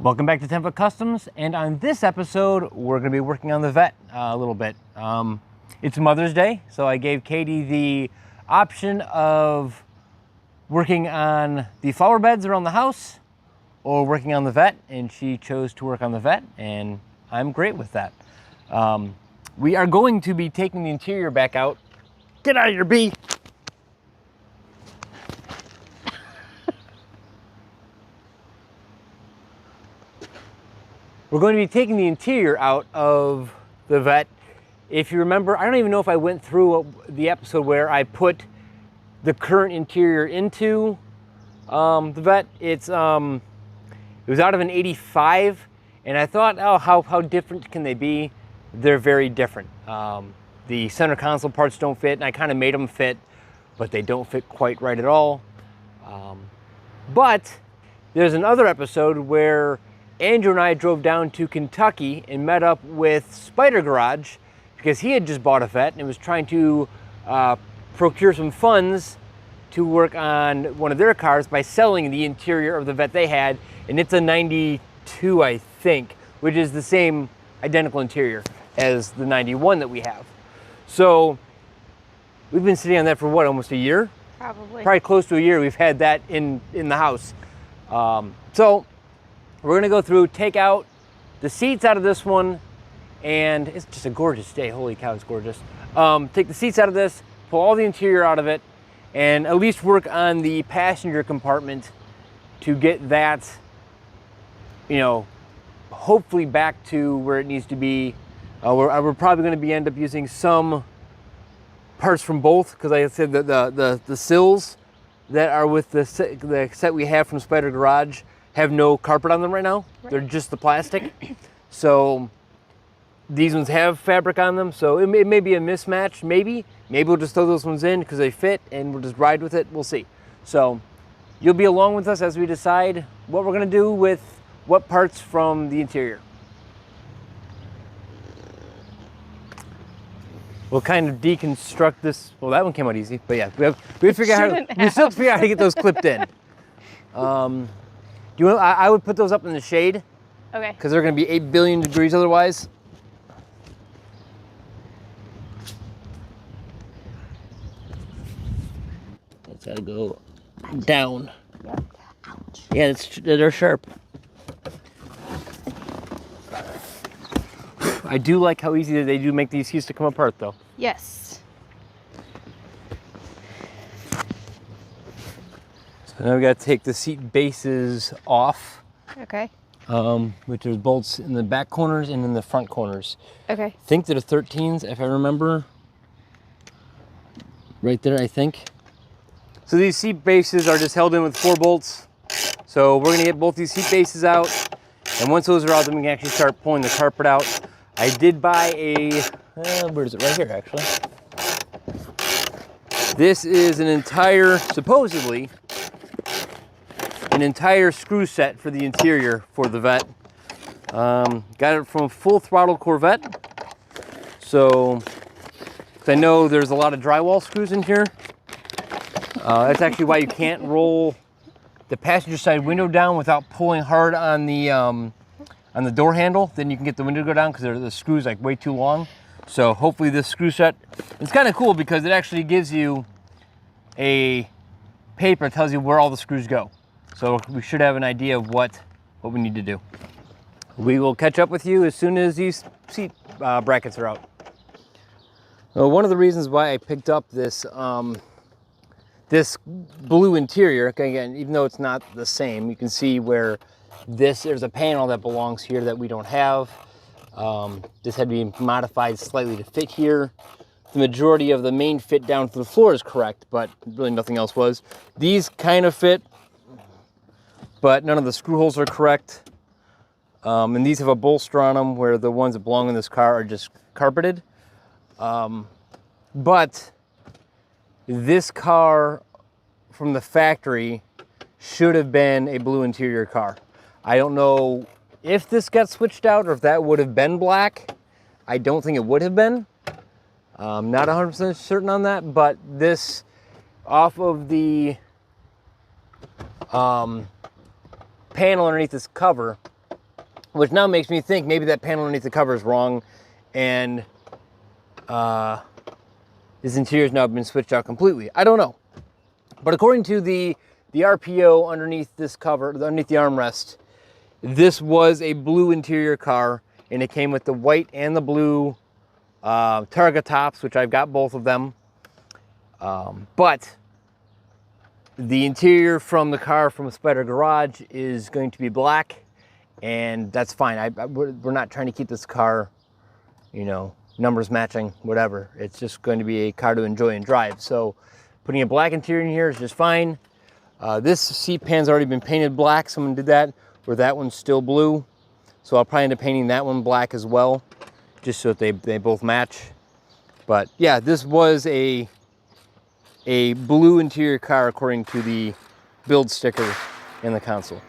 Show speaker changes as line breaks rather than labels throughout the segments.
Welcome back to 10 Foot Customs, and on this episode, we're going to be working on the vet a little bit. It's Mother's Day, so I gave Katie the option of working on the flower beds around the house or working on the vet, and she chose to work on the vet, and I'm great with that. We are going to be taking the interior back out. Get out of here, bee! We're going to be taking the interior out of the vet. If you remember, I don't even know if I went through the episode where I put the current interior into the vet. It was out of an 85, and I thought, oh, how different can they be? They're very different. The center console parts don't fit, and I kind of made them fit, but they don't fit quite right at all. But there's another episode where Andrew and I drove down to Kentucky and met up with Spyder Garage because he had just bought a vet and was trying to procure some funds to work on one of their cars by selling the interior of the vet they had, and it's a 92, I think, which is the same identical interior as the 91 that we have. So we've been sitting on that for what, almost a year? Probably close to a year we've had that in the house. So we're gonna go through, take out the seats out of this one, and it's just a gorgeous day. Holy cow, it's gorgeous. Take the seats out of this, pull all the interior out of it, and at least work on the passenger compartment to get that, you know, hopefully back to where it needs to be. We're probably gonna end up using some parts from both, because like I said, the sills that are with the set we have from Spyder Garage have no carpet on them right now. Right. They're just the plastic. So these ones have fabric on them, so it may be a mismatch, maybe. Maybe we'll just throw those ones in because they fit and we'll just ride with it, we'll see. So you'll be along with us as we decide what we're gonna do with what parts from the interior. We'll kind of deconstruct this. Well, that one came out easy, but yeah, we still figure out how to get those clipped in. I would put those up in the shade. Okay. Because they're going to be 8 billion degrees otherwise. It's got to go down. Yep. Ouch. Yeah, they're sharp. I do like how easy they do make these keys to come apart, though. Yes. So now we got to take the seat bases off. Okay. Which there's bolts in the back corners and in the front corners. Okay. I think they're 13s, if I remember. Right there, I think. So these seat bases are just held in with 4 bolts. So we're gonna get both these seat bases out. And once those are out, then we can actually start pulling the carpet out. I did buy a, where is it? Right here, actually. This is an entire, supposedly, an entire screw set for the interior for the vet. Got it from Full Throttle Corvette. So, I know there's a lot of drywall screws in here. That's actually why you can't roll the passenger side window down without pulling hard on the door handle. Then you can get the window to go down because the screw's like way too long. So hopefully this screw set, it's kind of cool because it actually gives you a paper that tells you where all the screws go. So we should have an idea of what we need to do. We will catch up with you as soon as these seat brackets are out. Well, one of the reasons why I picked up this this blue interior, again, even though it's not the same, you can see where there's a panel that belongs here that we don't have. This had to be modified slightly to fit here. The majority of the main fit down to the floor is correct, but really nothing else was. These kind of fit, but none of the screw holes are correct. And these have a bolster on them where the ones that belong in this car are just carpeted. But this car from the factory should have been a blue interior car. I don't know if this got switched out or if that would have been black. I don't think it would have been. Not 100% certain on that, but this off of the panel underneath this cover, which now makes me think maybe that panel underneath the cover is wrong, and this interior has now been switched out completely. I don't know. But according to the RPO underneath this cover, underneath the armrest, this was a blue interior car, and it came with the white and the blue Targa tops, which I've got both of them. But the interior from the car from Spyder Garage is going to be black, and that's fine. We're not trying to keep this car, you know, numbers matching, whatever. It's just going to be a car to enjoy and drive. So putting a black interior in here is just fine. This seat pan's already been painted black. Someone did that, where that one's still blue. So I'll probably end up painting that one black as well, just so that they both match. But yeah, this was a blue interior car according to the build sticker in the console.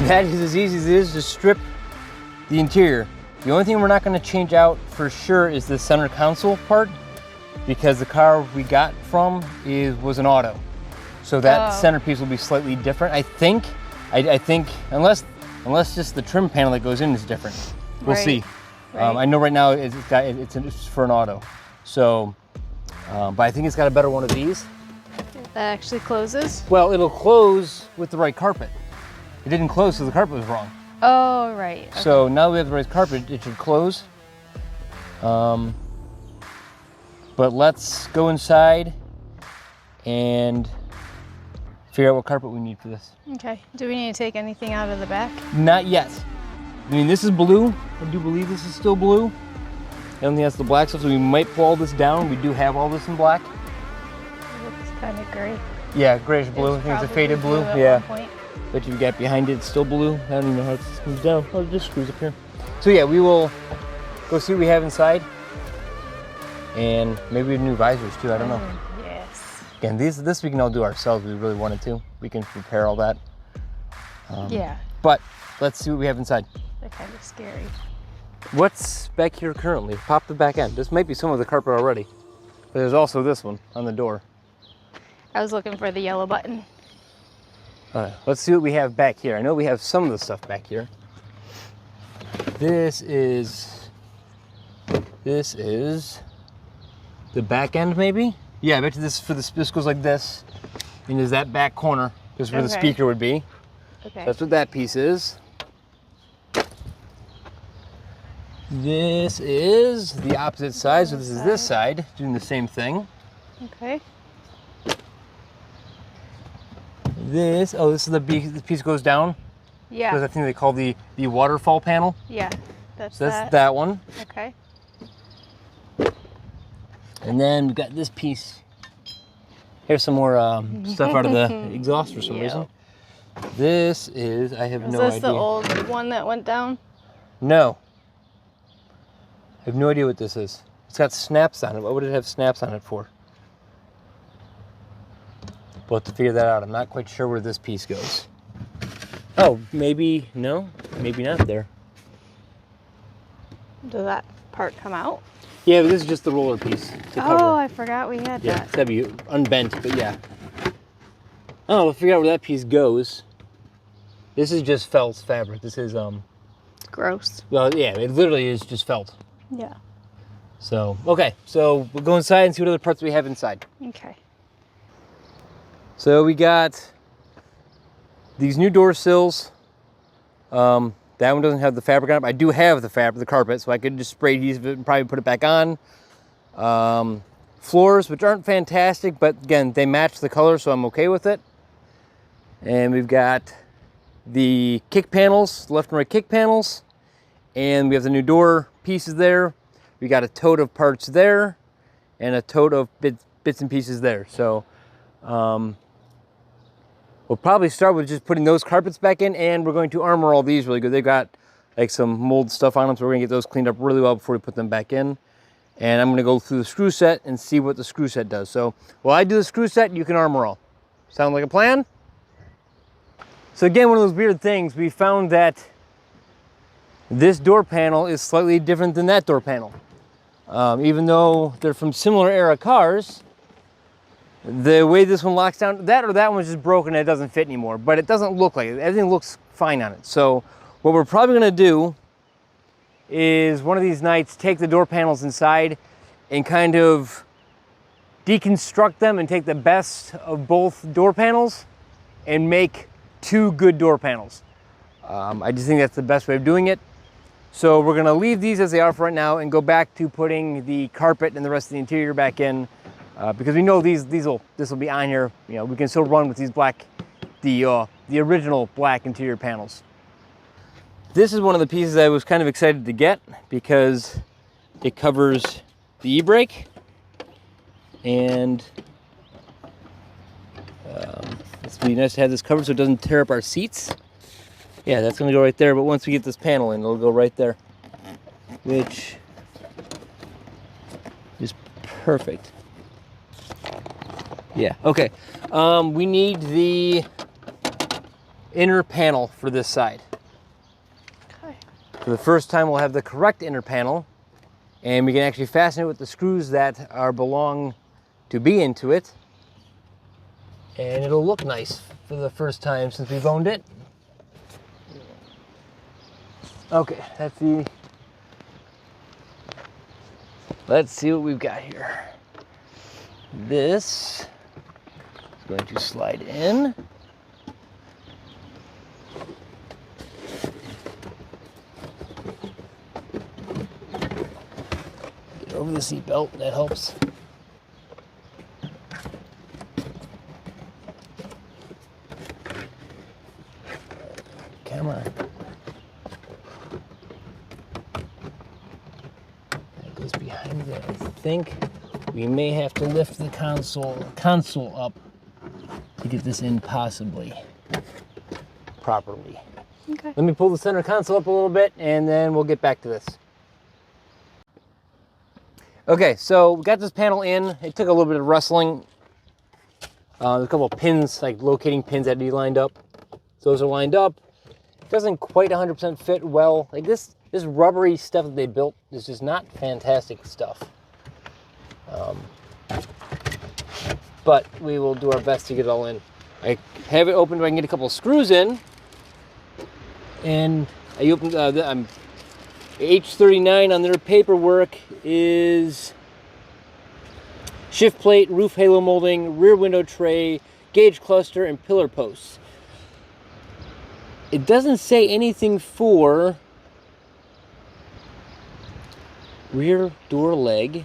That is as easy as it is to strip the interior. The only thing we're not going to change out for sure is the center console part, because the car we got from was an auto. So that centerpiece will be slightly different. I think unless just the trim panel that goes in is different. We'll see. Right. I know right now it's for an auto. So, but I think it's got a better one of these.
That actually closes?
Well, it'll close with the right carpet. It didn't close because the carpet was wrong.
Oh, right. Okay.
So now we have the right carpet, it should close. But let's go inside and figure out what carpet we need for this.
Okay. Do we need to take anything out of the back?
Not yet. I mean, this is blue. I do believe this is still blue. I don't think that's the black stuff, so we might pull all this down. We do have all this in black.
It looks kind of gray.
Yeah, grayish blue. I think it's a faded blue.
Yeah.
But you've got behind it, it's still blue. I don't even know how this comes down. Oh, it just screws up here. So yeah, we will go see what we have inside. And maybe we have new visors too, I don't know.
Yes.
Again, this we can all do ourselves if we really wanted to. We can prepare all that.
Yeah.
But let's see what we have inside.
They're kind of scary.
What's back here currently? Pop the back end. This might be some of the carpet already. But there's also this one on the door.
I was looking for the yellow button.
All right, let's see what we have back here. I know we have some of the stuff back here. This is the back end, maybe? Yeah, I bet you this goes like this. And there's that back corner. This is where the speaker would be.
Okay.
That's what that piece is. This is the opposite side, so this is this side, doing the same thing.
Okay.
This is the piece goes down.
Yeah.
That's the thing they call the waterfall panel.
Yeah.
That's that one.
Okay.
And then we've got this piece. Here's some more stuff out of the exhaust for some reason. This is, I have no idea.
Is this the old one that went down?
No. I have no idea what this is. It's got snaps on it. What would it have snaps on it for? We'll have to figure that out. I'm not quite sure where this piece goes. Oh, maybe, no, maybe not there.
Does that part come out?
Yeah, but this is just the roller piece to cover.
Oh, I forgot we had that.
Yeah, it's gotta be unbent, but yeah. Oh, we'll figure out where that piece goes. This is just felt fabric. This is,
Gross.
well, yeah, it literally is just felt.
Yeah.
So, okay. So we'll go inside and see what other parts we have inside.
Okay.
So we got these new door sills. That one doesn't have the fabric on it. I do have the fabric, the carpet, so I could just spray adhesive it and probably put it back on. Floors, which aren't fantastic, but again, they match the color, so I'm okay with it. And we've got the kick panels, left and right kick panels, and we have the new door pieces there. We got a tote of parts there, and a tote of bits and pieces there. So we'll probably start with just putting those carpets back in, and we're going to armor all these really good. They've got like some mold stuff on them, so we're gonna get those cleaned up really well before we put them back in. And I'm gonna go through the screw set and see what the screw set does. So while I do the screw set, you can armor all. Sound like a plan? So again, one of those weird things, we found that this door panel is slightly different than that door panel. Even though they're from similar era cars, the way this one locks down, that one was just broken and it doesn't fit anymore, but it doesn't look like it. Everything looks fine on it. So what we're probably gonna do is one of these nights take the door panels inside and kind of deconstruct them and take the best of both door panels and make two good door panels. I just think that's the best way of doing it. So we're gonna leave these as they are for right now and go back to putting the carpet and the rest of the interior back in. Because we know this will be on here. You know, we can still run with these the original black interior panels. This is one of the pieces I was kind of excited to get because it covers the e-brake, and it's really nice to have this covered so it doesn't tear up our seats. Yeah, that's gonna go right there. But once we get this panel in, it'll go right there, which is perfect. Yeah, okay. We need the inner panel for this side.
Okay.
For the first time, we'll have the correct inner panel, and we can actually fasten it with the screws that belong to be into it. And it'll look nice for the first time since we've owned it. Okay, let's see what we've got here. This is going to slide in. Get over the seat belt, that helps. Come on. That goes behind there. I think we may have to lift the console up to get this in possibly properly.
Okay.
Let me pull the center console up a little bit and then we'll get back to this. Okay, so we got this panel in. It took a little bit of wrestling. There's a couple of pins, like locating pins that need lined up. Those are lined up. It doesn't quite 100% fit well. Like this rubbery stuff that they built is just not fantastic stuff. But we will do our best to get it all in. I have it open, but I can get a couple of screws in. And I opened, H39 on their paperwork is shift plate, roof halo molding, rear window tray, gauge cluster, and pillar posts. It doesn't say anything for rear door leg,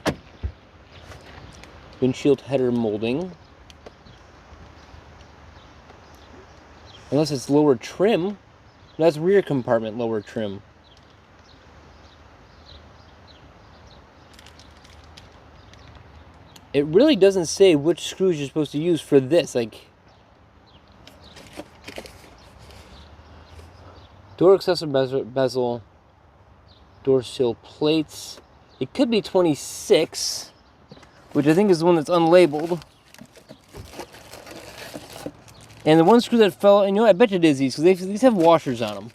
windshield header molding, unless it's lower trim. That's rear compartment lower trim. It really doesn't say which screws you're supposed to use for this. Like, door accessory bezel, door sill plates. It could be 26, which I think is the one that's unlabeled. And the one screw that fell, you know, I bet it is these, because these have washers on them.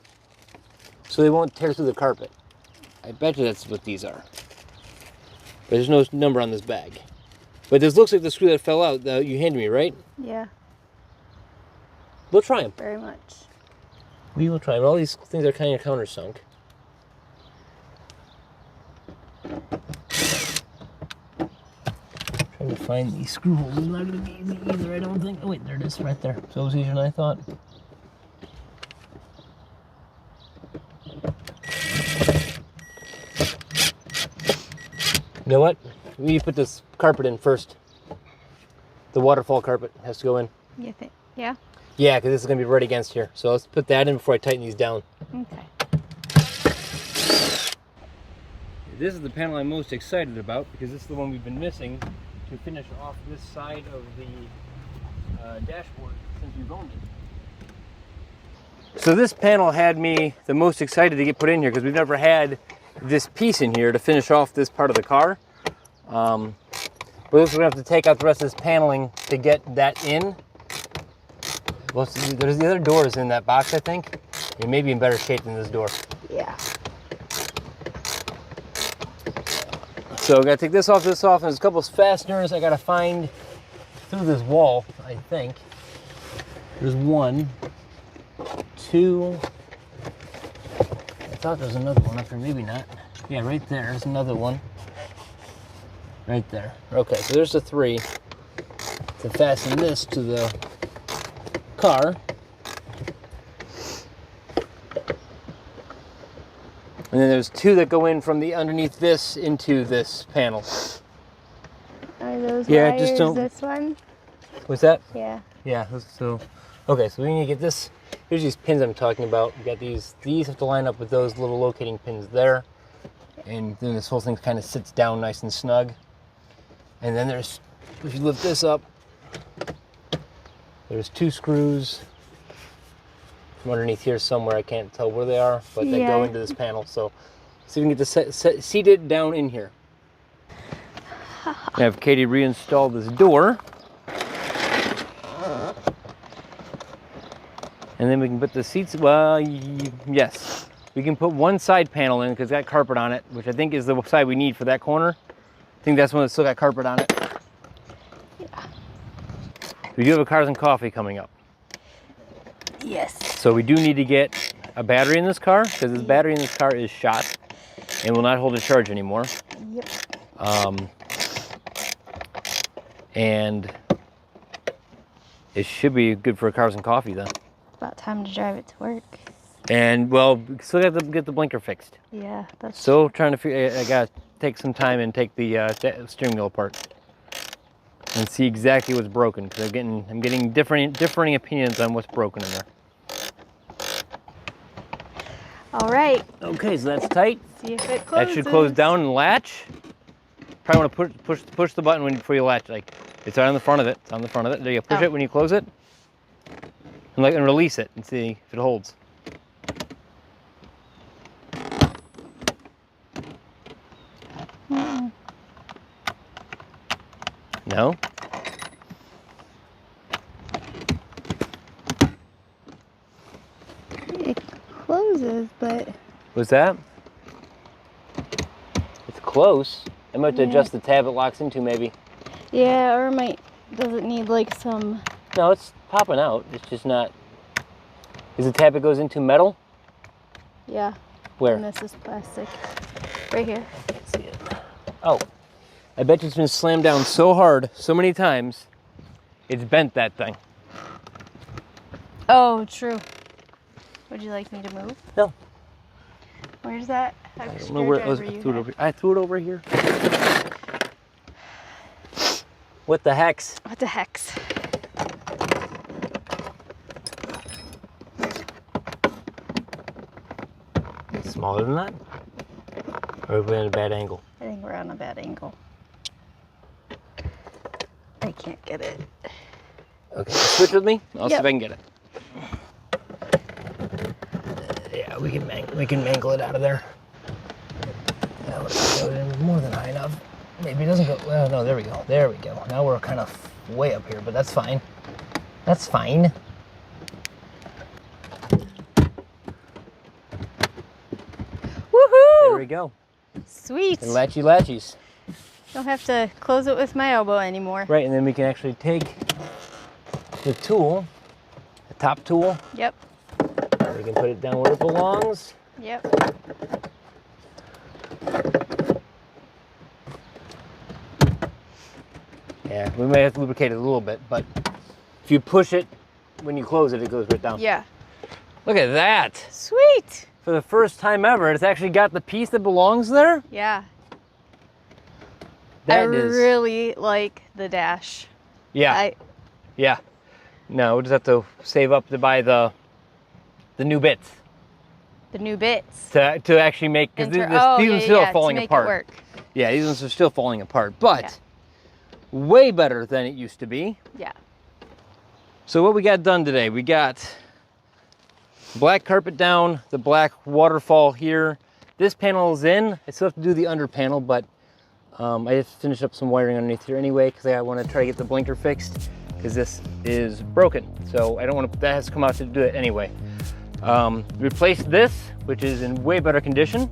So they won't tear through the carpet. I bet you that's what these are. But there's no number on this bag. But this looks like the screw that fell out that you handed me, right?
Yeah.
We'll try them.
very much.
We will try them. All these things are kind of countersunk. Trying to find these screw holes is not going to be easy either, I don't think. Oh wait, there it is, right there. So it was easier than I thought. You know what? We need to put this carpet in first. The waterfall carpet has to go in.
You think? Yeah?
Yeah, because this is going to be right against here. So let's put that in before I tighten these down.
Okay.
This is the panel I'm most excited about because this is the one we've been missing to finish off this side of the dashboard since we've owned it. So this panel had me the most excited to get put in here because we've never had this piece in here to finish off this part of the car. But we're going to have to take out the rest of this paneling to get that in. Well, there's the other doors in that box, I think. It may be in better shape than this door.
Yeah.
So I got to take this off, and there's a couple of fasteners I got to find through this wall, I think. There's 1, 2. I thought there was another one up here, maybe not. Yeah, right there, there's another one. Right there. Okay, so there's the 3 to fasten this to the car. And then there's 2 that go in from the underneath this into this panel.
Are those
Yeah,
wires
just don't-
this one?
What's that?
Yeah.
Yeah, so, okay, so we need to get this. Here's these pins I'm talking about. We got these have to line up with those little locating pins there. And then this whole thing kind of sits down nice and snug. And then there's, if you lift this up, there's 2 screws from underneath here somewhere. I can't tell where they are, but they go into this panel. So see if we can get this seated down in here. I have Katie reinstall this door. And then we can put the seats, well, yes. We can put one side panel in because it's got carpet on it, which I think is the side we need for that corner. I think that's one that's still got carpet on it.
Yeah.
We do have a Cars and Coffee coming up.
Yes.
So we do need to get a battery in this car because this battery in this car is shot and will not hold a charge anymore.
Yep.
And it should be good for a Cars and Coffee then.
About time to drive it to work.
And well, we still have to get the blinker fixed.
Yeah, that's
So trying to figure, I gotta take some time and take the steering wheel apart and see exactly what's broken because I'm getting differing opinions on what's broken in there.
all right.
Okay, so that's tight.
See if it closes.
That should close down and latch. Probably want to push the button before you latch. Like it's right on the front of it. It's on the front of it. There you go. Push it when you close it, and release it and see if it holds. No?
It closes, but
What's that? It's close. I might have to adjust the tab it locks into maybe.
yeah, or does it need like some?
No, it's popping out. It's just not. Is the tab it goes into metal?
Yeah.
Where?
And this is plastic. Right here.
I can't see it. Oh. I bet you it's been slammed down so hard, so many times, it's bent that thing.
Oh, true. Would you like me to move?
No.
Where's that?
I don't know where it was. I threw it over here. What the hex?
What the hex?
Smaller than that? Or are we at a bad angle?
I think we're on a bad angle. I can't get it.
Okay, switch with me. I'll see
Yep.
if I can get it. Yeah, we can mangle it out of there. That would go more than high enough. Maybe it doesn't go. Well, no, there we go. There we go. Now we're kind of way up here, but that's fine. That's fine.
Woohoo!
There we go.
Sweet.
And latchies.
Don't have to close it with my elbow anymore.
Right, and then we can actually take the tool top tool.
Yep.
We can put it down where it belongs.
Yep.
Yeah, we may have to lubricate it a little bit, but if you push it, when you close it, it goes right down.
Yeah.
Look at that.
Sweet.
For the first time ever, it's actually got the piece that belongs there.
Yeah.
That
I
is...
really like the dash.
Yeah. Yeah. No, we'll just have to save up to buy the new bits.
The new bits.
To actually make, because these ones still are falling apart.
It work.
Yeah, these ones are still falling apart, but way better than it used to be.
Yeah.
So what we got done today, we got black carpet down, the black waterfall here. This panel is in. I still have to do the under panel, but I just finished up some wiring underneath here anyway because I want to try to get the blinker fixed because this is broken. So I don't want to, that has to come out to do it anyway. Replaced this, which is in way better condition.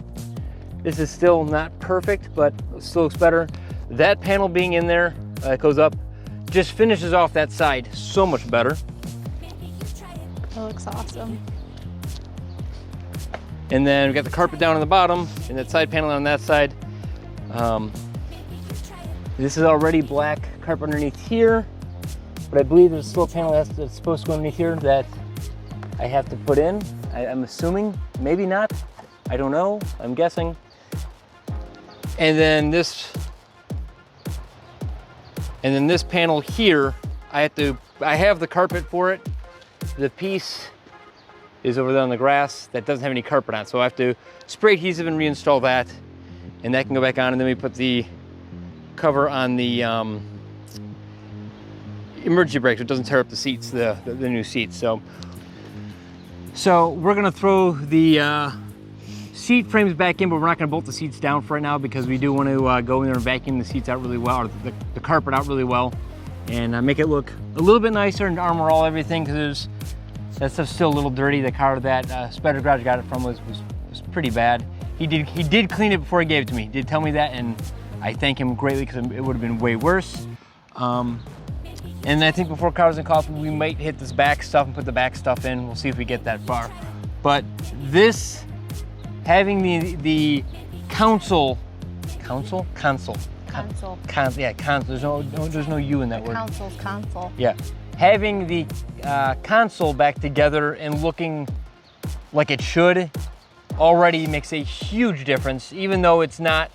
This is still not perfect, but it still looks better. That panel being in there, it goes up, just finishes off that side so much better.
That looks awesome.
And then we got the carpet down on the bottom and that side panel on that side. This is already black carpet underneath here, but I believe there's still a panel that's supposed to go underneath here that I have to put in. I'm assuming, maybe not. I don't know, I'm guessing. And then this panel here, I have the carpet for it. The piece is over there on the grass that doesn't have any carpet on, so I have to spray adhesive and reinstall that, and that can go back on, and then we put the cover on the emergency brake so it doesn't tear up the seats, the new seats. So we're gonna throw the seat frames back in, but we're not gonna bolt the seats down for right now because we do want to go in there and vacuum the seats out really well, or the carpet out really well, and make it look a little bit nicer and armor all everything, because that stuff's still a little dirty. The car that Spyder Garage got it from was pretty bad. He did clean it before he gave it to me. He did tell me that, and I thank him greatly because it would have been way worse. And I think before Cars and Coffee, we might hit this back stuff and put the back stuff in. We'll see if we get that far. But this, having the console. There's no U in that word.
Console's console.
Yeah, having the console back together and looking like it should already makes a huge difference, even though it's not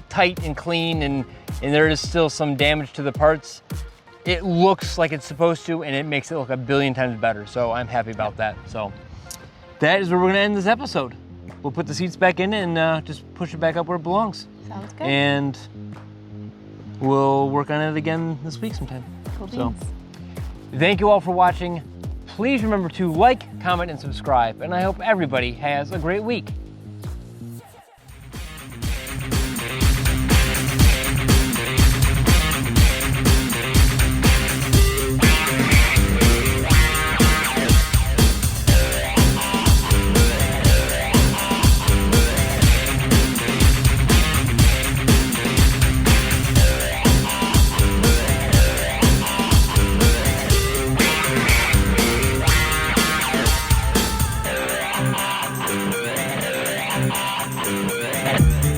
tight and clean and there is still some damage to the parts. It looks like it's supposed to, and it makes it look a billion times better. So I'm happy about that. So that is where we're gonna end this episode. We'll put the seats back in and just push it back up where it belongs.
Sounds good.
And we'll work on it again this week sometime.
Cool beans.
So thank you all for watching. Please remember to like, comment, and subscribe. And I hope everybody has a great week. Bye.